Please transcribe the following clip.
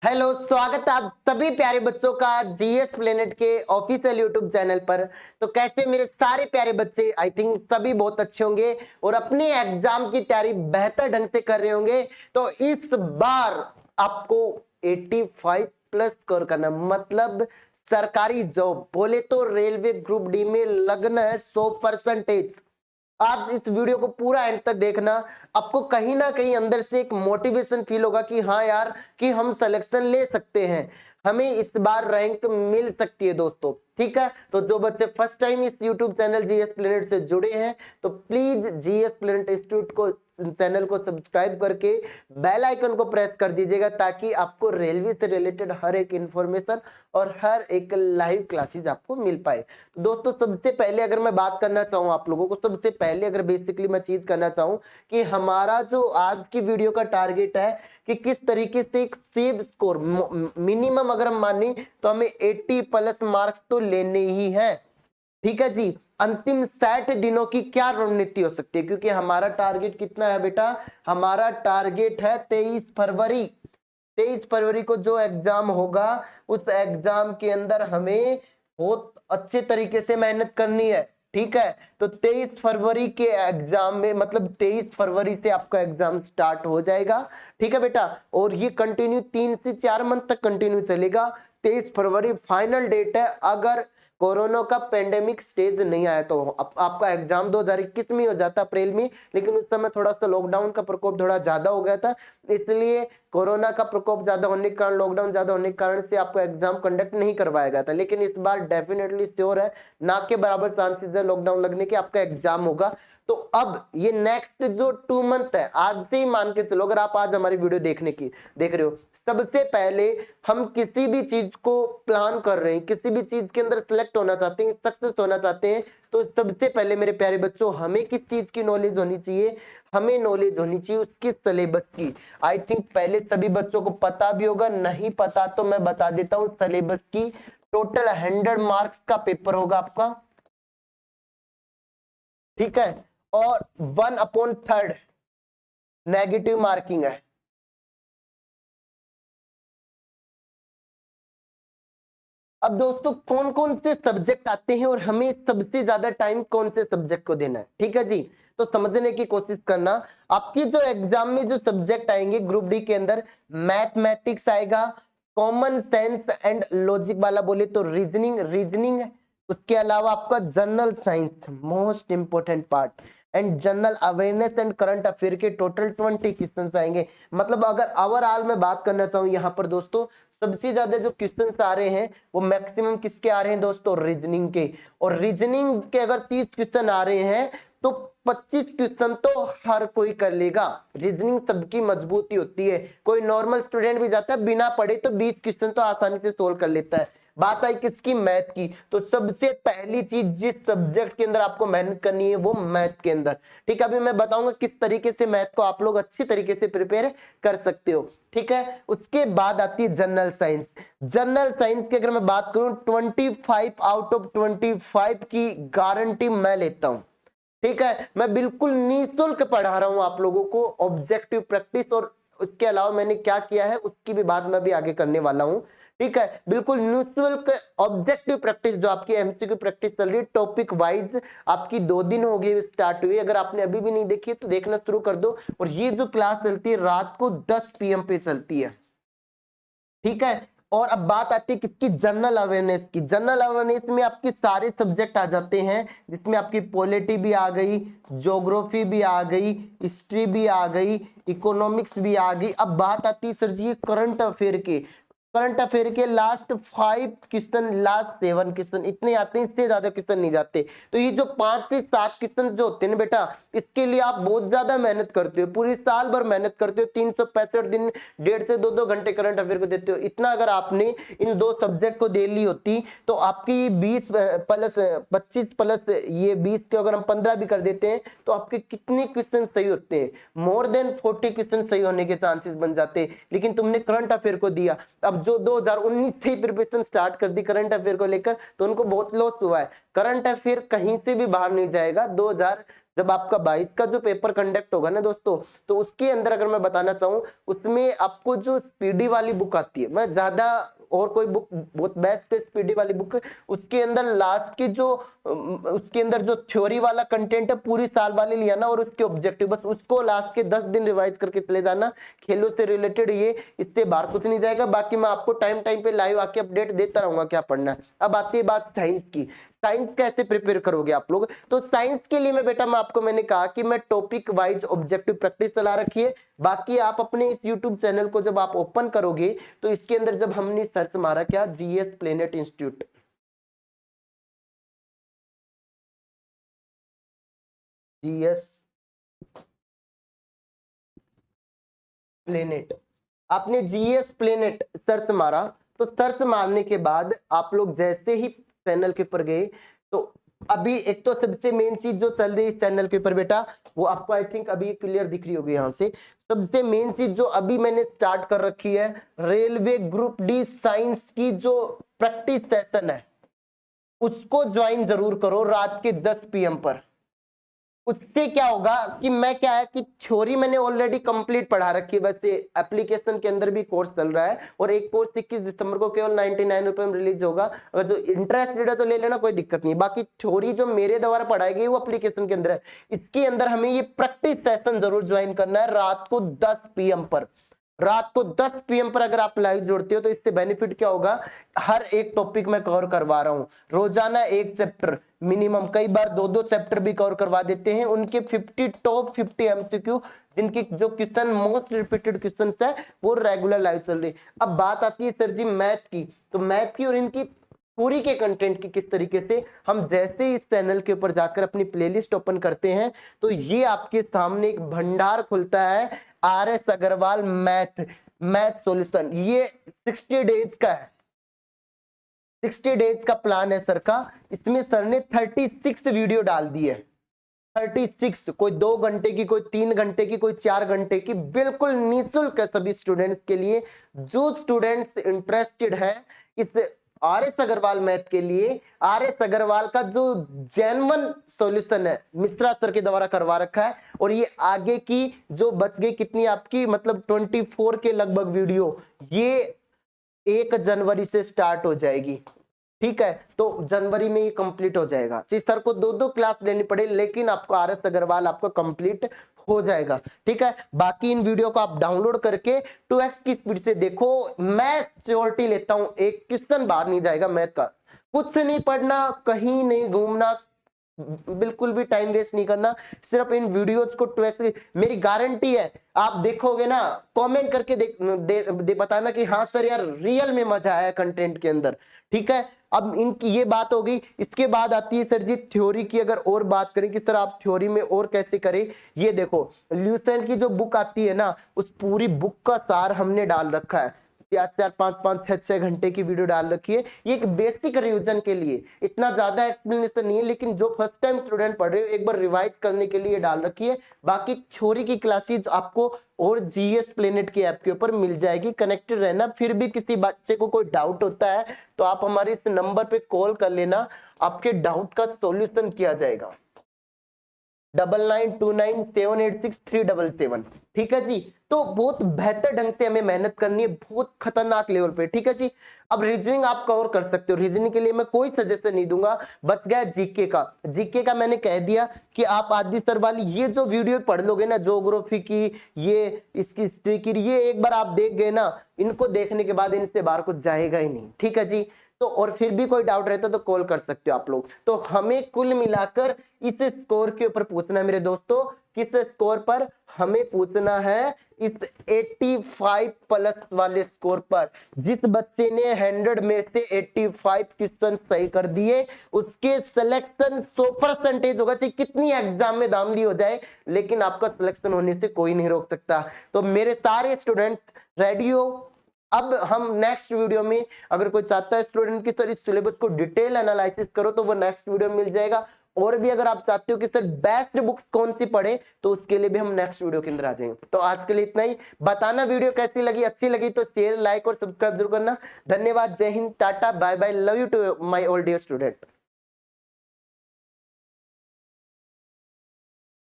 Hello, स्वागत है आप सभी प्यारे बच्चों का जीएस प्लेनेट के ऑफिशियल यूट्यूब चैनल पर। तो कैसे मेरे सारे प्यारे बच्चे, आई थिंक सभी बहुत अच्छे होंगे और अपने एग्जाम की तैयारी बेहतर ढंग से कर रहे होंगे। तो इस बार आपको 85 प्लस स्कोर करना, मतलब सरकारी जॉब बोले तो रेलवे ग्रुप डी में लगना है 100%। आज इस वीडियो को पूरा एंड तक देखना, आपको कहीं ना कहीं अंदर से एक मोटिवेशन फील होगा कि हाँ यार, कि हम सिलेक्शन ले सकते हैं, हमें इस बार रैंक मिल सकती है दोस्तों। ठीक है, तो जो बच्चे फर्स्ट टाइम इस यूट्यूब चैनल जीएस प्लेनेट से जुड़े हैं तो प्लीज जीएस प्लेनेट इंस्टीट्यूट को चैनल को सब्सक्राइब करके बेल आइकन को प्रेस कर दीजिएगा, ताकि आपको रेलवे से रिलेटेड हर एक इंफॉर्मेशन और हर एक लाइव क्लासेस आपको मिल पाए। तो दोस्तों, सबसे पहले अगर मैं बात करना चाहूँ आप लोगों को, सबसे पहले अगर बेसिकली मैं चीज करना चाहूँ कि हमारा जो आज की वीडियो का टारगेट है कि किस तरीके से एक सेव स्कोर मिनिमम अगर हम माने तो हमें 80 प्लस मार्क्स तो लेने ही है। ठीक है जी, अंतिम 60 दिनों की क्या रणनीति हो सकती है, क्योंकि हमारा टारगेट कितना है बेटा, हमारा टारगेट है 23 फरवरी। 23 फरवरी को जो एग्जाम होगा उस एग्जाम के अंदर हमें बहुत अच्छे तरीके से मेहनत करनी है। ठीक है, तो 23 फरवरी के एग्जाम में, मतलब 23 फरवरी से आपका एग्जाम स्टार्ट हो जाएगा। ठीक है बेटा, और ये कंटिन्यू 3 से 4 मंथ तक कंटिन्यू चलेगा। 23 फरवरी फाइनल डेट है। अगर कोरोना का पेंडेमिक स्टेज नहीं आया तो आपका एग्जाम 2021 में हो जाता अप्रैल में, लेकिन उस समय थोड़ा सा लॉकडाउन का प्रकोप थोड़ा ज्यादा हो गया था, इसलिए कोरोना का प्रकोप ज्यादा होने के कारण, लॉकडाउन ज्यादा होने के कारण से आपको एग्जाम कंडक्ट नहीं करवाया गया था। लेकिन इस बार डेफिनेटली श्योर है, ना के बराबर चांसेस है लॉकडाउन लगने के, आपका एग्जाम होगा। तो अब ये नेक्स्ट जो 2 मंथ है, आज से ही मान के चलो, अगर आप आज हमारी वीडियो देख रहे हो, सबसे पहले हम किसी भी चीज को प्लान कर रहे हैं, किसी भी चीज के अंदर सिलेक्ट होना चाहते हैं, सक्सेस होना चाहते हैं, तो सबसे पहले मेरे प्यारे बच्चों, हमें किस चीज की नॉलेज होनी चाहिए, हमें नॉलेज होनी चाहिए उसकी सिलेबस की। आई थिंक पहले सभी बच्चों को पता भी होगा, नहीं पता तो मैं बता देता हूं, सिलेबस की टोटल 100 मार्क्स का पेपर होगा आपका। ठीक है, और 1/3 नेगेटिव मार्किंग है। अब दोस्तों, कौन कौन से सब्जेक्ट आते हैं और हमें सबसे ज्यादा टाइम कौन से सब्जेक्ट को देना है, ठीक है जी, तो समझने की कोशिश करना। आपकी जो एग्जाम में जो सब्जेक्ट आएंगे ग्रुप डी के अंदर, मैथमेटिक्स आएगा, कॉमन सेंस एंड लॉजिक वाला बोले तो रीजनिंग है। उसके अलावा आपका general science most important part, and general awareness and current affair के टोटल 20 क्वेश्चन आएंगे। मतलब अगर ओवरऑल में बात करना चाहूं यहाँ पर दोस्तों, सबसे ज्यादा जो क्वेश्चंस आ रहे हैं वो मैक्सिमम किसके आ रहे हैं दोस्तों, रीजनिंग के। और रीजनिंग के अगर 30 क्वेश्चन आ रहे हैं तो 25 क्वेश्चन तो हर कोई कर लेगा। रीजनिंग सबकी मजबूती होती है, कोई नॉर्मल स्टूडेंट भी जाता है बिना पढ़े तो 20 क्वेश्चन तो आसानी से सोल्व कर लेता है। बात आई किसकी, मैथ की। तो सबसे पहली चीज जिस सब्जेक्ट के अंदर आपको मेहनत करनी है वो मैथ के अंदर। ठीक है, अभी मैं बताऊंगा किस तरीके से मैथ को आप लोग अच्छी तरीके से प्रिपेयर कर सकते हो। ठीक है, उसके बाद आती है जनरल साइंस। जनरल साइंस की अगर मैं बात करूं, 25 आउट ऑफ 25 की गारंटी मैं लेता हूं। ठीक है, मैं बिल्कुल निःशुल्क पढ़ा रहा हूं आप लोगों को ऑब्जेक्टिव प्रैक्टिस, और उसके अलावा मैंने क्या किया है उसकी भी बात मैं भी आगे करने वाला हूं। ठीक है, बिल्कुल निःशुल्क ऑब्जेक्टिव प्रैक्टिस जो आपकी एमसीक्यू प्रैक्टिस चल रही है, टॉपिक वाइज आपकी 2 दिन हो गए स्टार्ट हुई। अगर आपने अभी भी नहीं देखी है तो देखना शुरू कर दो। और ये जो क्लास चलती है रात को 10 PM पे चलती है। ठीक है, और अब बात आती है किसकी, जनरल अवेयरनेस की। जनरल अवेयरनेस में आपके सारे सब्जेक्ट आ जाते हैं, जिसमें आपकी पॉलिटी भी आ गई, ज्योग्राफी भी आ गई, हिस्ट्री भी आ गई, इकोनॉमिक्स भी आ गई। अब बात आती है सर जी करंट अफेयर के। करंट अफेयर के लास्ट 5 क्वेश्चन, लास्ट 7 क्वेश्चन इतने आते हैं, इससे ज्यादा क्वेश्चन नहीं जाते। तो ये जो 5 से 7 क्वेश्चन जो होते हैं बेटा, इसके लिए आप बहुत ज्यादा मेहनत करते हो, पूरी साल भर मेहनत करते हो, 365 दिन 1.5 से 2 घंटे करंट अफेयर को देते हो। इतना अगर आपने इन 2 सब्जेक्ट को दे ली होती तो आपकी 20 प्लस 25 प्लस ये 20 के अगर हम 15 भी कर देते हैं तो आपके कितने क्वेश्चन सही होते हैं, मोर देन 40 क्वेश्चन सही होने के चांसेस बन जाते हैं। लेकिन तुमने करंट अफेयर को दिया। अब जो 2019 से प्रिपरेशन स्टार्ट कर दी करंट अफेयर को लेकर, तो उनको बहुत लॉस हुआ है। करंट अफेयर कहीं से भी बाहर नहीं जाएगा। जब आपका 22 का जो पेपर कंडक्ट होगा ना दोस्तों, तो उसके अंदर अगर मैं बताना चाहूँ, उसमें आपको जो स्पीडी वाली बुक आती है, मैं ज्यादा और कोई बुक बहुत बेस्ट है स्पीडी वाली बुक, उसके अंदर लास्ट की जो उसके अंदर जो थ्योरी वाला कंटेंट है पूरी साल वाले लिया ना, और उसके ऑब्जेक्टिव बस उसको लास्ट के 10 दिन रिवाइज करके चले जाना। खेलों से रिलेटेड ये, इससे बाहर कुछ नहीं जाएगा। बाकी मैं आपको टाइम टाइम पे लाइव आके अपडेट देता रहूंगा क्या पढ़ना है। अब आती है बात साइंस की, साइंस कैसे प्रिपेयर करोगे आप लोग? तो साइंस के लिए मैं बेटा, मैंने कहा कि मैं टॉपिक वाइज ऑब्जेक्टिव प्रैक्टिस चला रखी है। बाकी आप अपने इस यूट्यूब चैनल को जब आप ओपन करोगे तो इसके अंदर जब हमने सर्च मारा क्या, GS planet institute, GS planet, आपने जीएस प्लेनेट सर्च मारा, तो सर्च मारने के बाद आप लोग जैसे ही चैनल के ऊपर गए, तो अभी एक तो सबसे मेन चीज जो चल रही है इस चैनल के ऊपर बेटा, वो आपको आई थिंक अभी क्लियर दिख रही होगी। यहां से सबसे मेन चीज जो अभी मैंने स्टार्ट कर रखी है, रेलवे ग्रुप डी साइंस की जो प्रैक्टिस सेशन है, उसको ज्वाइन जरूर करो रात के 10 PM पर। उससे क्या होगा कि मैं क्या है कि थ्योरी मैंने ऑलरेडी कंप्लीट पढ़ा रखी है, वैसे एप्लीकेशन के अंदर भी कोर्स चल रहा है, और एक कोर्स 21 दिसंबर को केवल 99 रुपए में रिलीज होगा। अगर जो इंटरेस्टेड है तो ले लेना, कोई दिक्कत नहीं। बाकी थ्योरी जो मेरे द्वारा पढ़ाई गई वो एप्लीकेशन के अंदर है। इसके अंदर हमें ये प्रैक्टिस सेशन जरूर ज्वाइन करना है रात को 10 PM पर। रात को 10 PM पर अगर आप लाइव जोड़ते हो तो इससे बेनिफिट क्या होगा, हर एक टॉपिक में कवर करवा रहा हूं, रोजाना एक चैप्टर मिनिमम, कई बार 2-2 चैप्टर भी कवर करवा देते हैं। उनके 50 टॉप 50 MCQ, जिनकी जो क्वेश्चन मोस्ट रिपीटेड क्वेश्चन है वो रेगुलर लाइव चल रही। अब बात आती है सर जी मैथ की, तो मैथ की और इनकी पूरी के कंटेंट की किस तरीके से, हम जैसे इस चैनल के ऊपर जाकर अपनी प्लेलिस्ट ओपन करते हैं तो ये आपके सामने एक भंडार खुलता है, RS अग्रवाल मैथ सॉल्यूशन। ये 60 डेज का है, 60 डेज का प्लान है सर का। इसमें सर ने 36 वीडियो डाल दी है, 36, कोई 2 घंटे की, कोई 3 घंटे की, कोई 4 घंटे की, बिल्कुल निःशुल्क है सभी स्टूडेंट्स के लिए। जो स्टूडेंट्स इंटरेस्टेड है इस RS अग्रवाल मैथ के लिए, RS अग्रवाल का जो जेन्युइन सॉल्यूशन है मिश्रा सर के द्वारा करवा रखा है, और ये आगे की जो बच गई कितनी आपकी, मतलब 24 के लगभग वीडियो, ये 1 जनवरी से स्टार्ट हो जाएगी। ठीक है, तो जनवरी में ये कंप्लीट हो जाएगा। जिस सर को 2-2 क्लास लेनी पड़े, लेकिन आपको RS अग्रवाल आपको कंप्लीट हो जाएगा। ठीक है, बाकी इन वीडियो को आप डाउनलोड करके 2x की स्पीड से देखो। मैं श्योरिटी लेता हूं एक क्वेश्चन बाहर नहीं जाएगा मैथ का। कुछ नहीं पढ़ना, कहीं नहीं घूमना, बिल्कुल भी टाइम वेस्ट नहीं करना, सिर्फ इन वीडियोस को 2x, मेरी गारंटी है आप देखोगे ना, कमेंट करके बताना कि हाँ सर यार रियल में मजा आया कंटेंट के अंदर। ठीक है, अब इनकी ये बात हो गई। इसके बाद आती है सर जी थ्योरी की। अगर और बात करें कि सर आप थ्योरी में और कैसे करें, ये देखो ल्यूसेंट की जो बुक आती है ना, उस पूरी बुक का सार हमने डाल रखा है। 4-4, 5-5, 6-6 घंटे की वीडियो डाल रखी है। ये एक बेसिक रिवीजन के लिए, इतना ज्यादा एक्सप्लेनेशन नहीं है, लेकिन जो फर्स्ट टाइम स्टूडेंट पढ़ रहे हो एक बार रिवाइज करने के लिए डाल रखी है। बाकी थ्योरी की क्लासेस आपको और जीएस प्लेनेट की ऐप के ऊपर मिल जाएगी, कनेक्टेड रहना। फिर भी किसी बच्चे को कोई डाउट होता है तो आप हमारे इस नंबर पे कॉल कर लेना, आपके डाउट का सॉल्यूशन किया जाएगा। 9929786377। ठीक है जी, तो बहुत बेहतर ढंग से हमें मेहनत करनी है, बहुत खतरनाक लेवल पे। ठीक है जी, अब रीजनिंग आप कवर कर सकते हो। रीजनिंग के लिए मैं कोई सजेशन नहीं दूंगा। बच गया जीके का। जीके का मैंने कह दिया कि आप आदि सर वाली ये जो वीडियो पढ़ लोगे ना, ज्योग्राफी की, ये इसकी हिस्ट्री की, ये एक बार आप देख गए ना, इनको देखने के बाद इनसे बाहर कुछ जाएगा ही नहीं। ठीक है जी, तो और फिर भी कोई डाउट रहता तो कॉल कर सकते हो आप लोग। तो हमें कुल मिलाकर इस स्कोर के ऊपर पूछना है मेरे दोस्तों, किस स्कोर पर हमें पूछना है, इस 85 प्लस वाले स्कोर पर। जिस बच्चे ने 100 में से 85 क्वेश्चन सही कर दिए उसके सिलेक्शन 100% होगा, चाहे कितनी एग्जाम में धांधली हो जाए, लेकिन आपका सिलेक्शन होने से कोई नहीं रोक सकता। तो मेरे सारे स्टूडेंट्स रेडी हो। अब हम नेक्स्ट वीडियो में, अगर कोई चाहता है स्टूडेंट की सर इस सिलेबस को डिटेल एनालिसिस करो, तो वो नेक्स्ट वीडियो में मिल जाएगा। और भी अगर आप चाहते हो कि सर बेस्ट बुक्स कौन सी पढ़े, तो उसके लिए भी हम नेक्स्ट वीडियो के अंदर आ जाएंगे। तो आज के लिए इतना ही। बताना वीडियो कैसी लगी, अच्छी लगी तो शेयर, लाइक और सब्सक्राइब जरूर करना। धन्यवाद, जय Hind, tata, bye bye, love you too my all dear student.